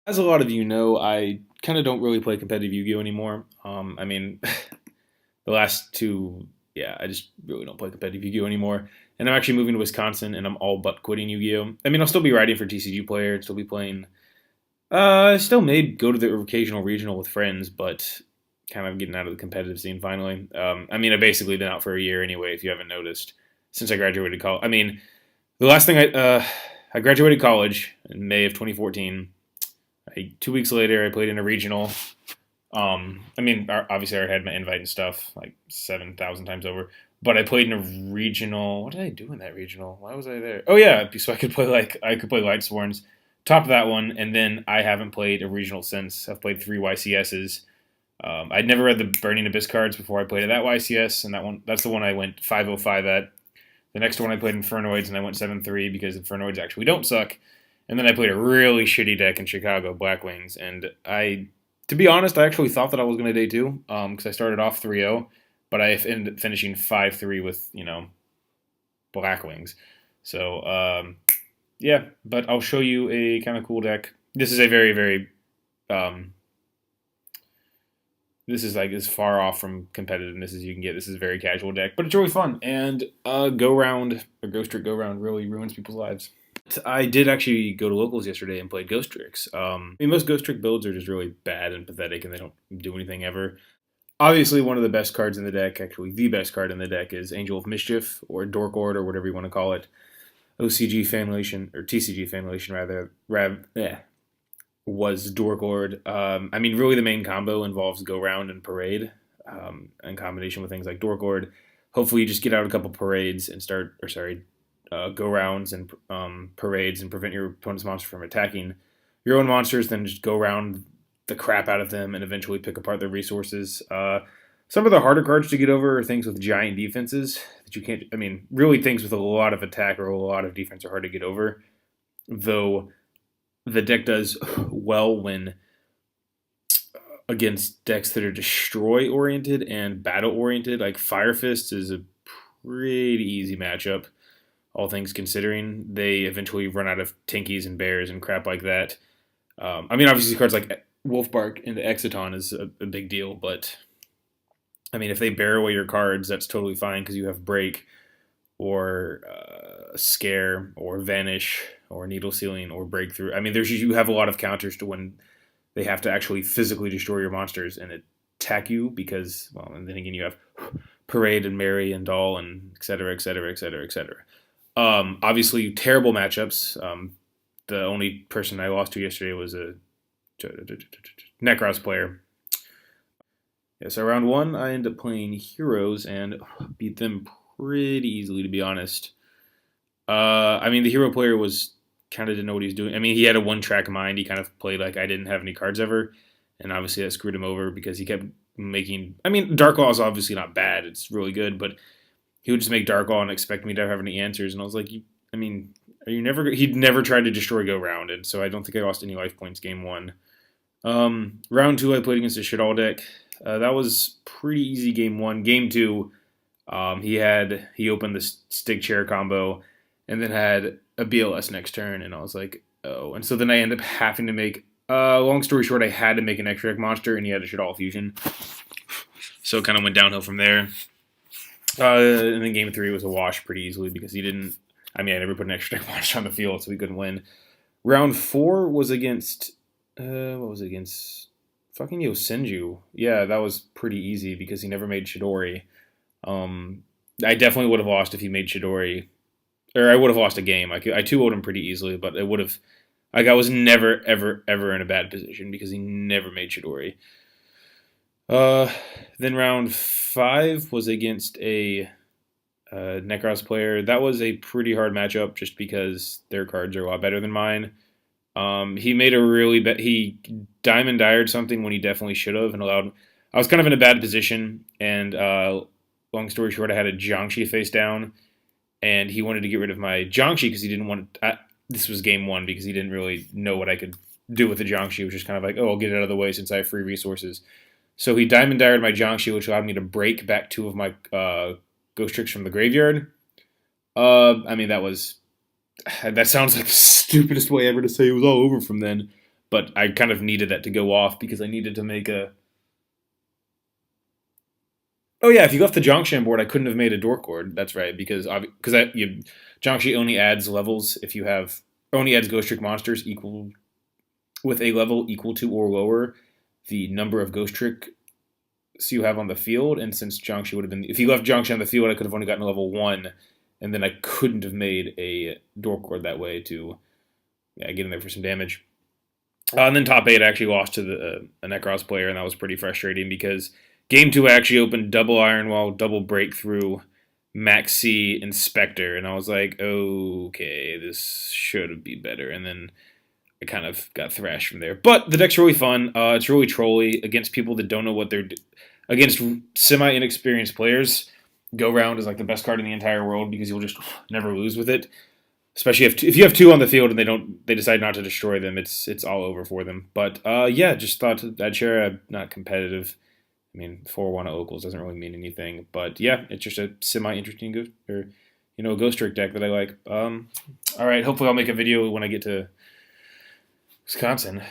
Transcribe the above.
As a lot of you know, I kind of don't really play competitive Yu-Gi-Oh anymore. The last two, yeah, I just really don't play competitive Yu-Gi-Oh anymore. And I'm actually moving to Wisconsin, and I'm all but quitting Yu-Gi-Oh. I'll still be writing for TCG Player, and still be playing. I still may go to the occasional regional with friends, but kind of getting out of the competitive scene finally. I've basically been out for a year anyway, if you haven't noticed, since I graduated college. The last thing I graduated college in May of 2014. 2 weeks later, I played in a regional. Obviously, I already had my invite and stuff like 7,000 times over. But I played in a regional. What did I do in that regional? Why was I there? Oh yeah, so I could play Light Sworns, top of that one, and then I haven't played a regional since. I've played 3 YCSs. I'd never read the Burning Abyss cards before I played at that YCS, and that's the one I went 505 at. The next one I played Infernoids, and I went 7-3 because Infernoids actually don't suck. And then I played a really shitty deck in Chicago, Blackwings, and to be honest, I actually thought that I was going to day two because I started off 3-0, but I ended up finishing 5-3 with Blackwings. So yeah, but I'll show you a kind of cool deck. This is a very very this is like as far off from competitiveness as you can get. This is a very casual deck, but it's really fun. And Go Round or Ghostrick Go Round really ruins people's lives. I did actually go to locals yesterday and played Ghostricks. Most Ghostrick builds are just really bad and pathetic, and they don't do anything ever. Obviously, one of the best cards in the deck, actually the best card in the deck, is Angel of Mischief or Dorkord or whatever you want to call it. OCG Fanlation or TCG Fanlation was Dorkord. Really the main combo involves Go Round and Parade, in combination with things like Dorkord. Hopefully, you just get out a couple parades and go rounds and parades and prevent your opponent's monster from attacking your own monsters, then just go round the crap out of them and eventually pick apart their resources. Some of the harder cards to get over are things with giant defenses that you can't. Really things with a lot of attack or a lot of defense are hard to get over. Though the deck does well when against decks that are destroy oriented and battle oriented. Like Fire Fist is a pretty easy matchup, all things considering. They eventually run out of Tinkies and Bears and crap like that. Obviously cards like Wolfbark into Exiton is a big deal, but if they bear away your cards, that's totally fine because you have Break or Scare or Vanish or Needle Sealing or Breakthrough. You have a lot of counters to when they have to actually physically destroy your monsters and attack you because, and then again you have Parade and Mary and Doll and et cetera, et cetera, et cetera, et cetera. Obviously, terrible matchups. The only person I lost to yesterday was a Necros player. Yeah, so round one, I ended up playing Heroes and beat them pretty easily, to be honest. The hero player was kind of didn't know what he was doing. He had a one-track mind. He kind of played like I didn't have any cards ever, and obviously that screwed him over because he kept making. Dark Law is obviously not bad; it's really good, but he would just make Dark Law and expect me to have any answers, and I was like, are you never? He'd never tried to destroy Go Round, and so I don't think I lost any life points game one. Round two, I played against a shit all deck. That was pretty easy game one. Game two, he opened the stick chair combo, and then had a BLS next turn, and I was like, oh. And so then I ended up having to make. Long story short, I had to make an extra deck monster, and he had a shit all fusion. So it kind of went downhill from there. And then game three was a wash pretty easily because he didn't. I never put an extra deck monster on the field, so he couldn't win. Round four was against. What was it against? Fucking Yosenju. Yeah, that was pretty easy because he never made Chidori. I definitely would have lost if he made Chidori, or I would have lost a game. I 2-0'd him pretty easily, but it would have. I was never, ever, ever in a bad position because he never made Chidori. Then round five was against a Necros player. That was a pretty hard matchup just because their cards are a lot better than mine. He made he Diamond Dired something when he definitely should have and allowed. I was kind of in a bad position, and long story short, I had a Jiangxi face down, and he wanted to get rid of my Jiangxi because he didn't want. This was game one because he didn't really know what I could do with the Jiangxi, which is kind of like, oh, I'll get it out of the way since I have free resources. So he Diamond Dired my Jiangxi, which allowed me to break back two of my Ghostricks from the graveyard. That sounds like the stupidest way ever to say it was all over from then. but I kind of needed that to go off because I needed to make a. Oh yeah, if you left the Jongshan board, I couldn't have made a Dork Lord. That's right, because Jiangxi only adds levels if you have only adds Ghostrick monsters equal with a level equal to or lower the number of Ghostricks you have on the field. And since Jiangxi would have been, if you left Jiangxi on the field, I could have only gotten a level 1, and then I couldn't have made a Dork Lord that way to get in there for some damage. And then top 8 I actually lost to a Necros player, and that was pretty frustrating because game 2 I actually opened double Iron Wall, double Breakthrough, Max C, Inspector, and I was like, okay, this should be better. And then I kind of got thrashed from there. But the deck's really fun. It's really trolly against people that don't know what they're against semi-inexperienced players. Go Round is like the best card in the entire world because you'll just never lose with it. Especially if you have 2 on the field and they decide not to destroy them, it's all over for them. But yeah, just thought I'd share a not competitive. I mean, 4-1 Ocals doesn't really mean anything, but yeah, it's just a semi-interesting Ghostrick deck that I like. All right, hopefully I'll make a video when I get to Wisconsin.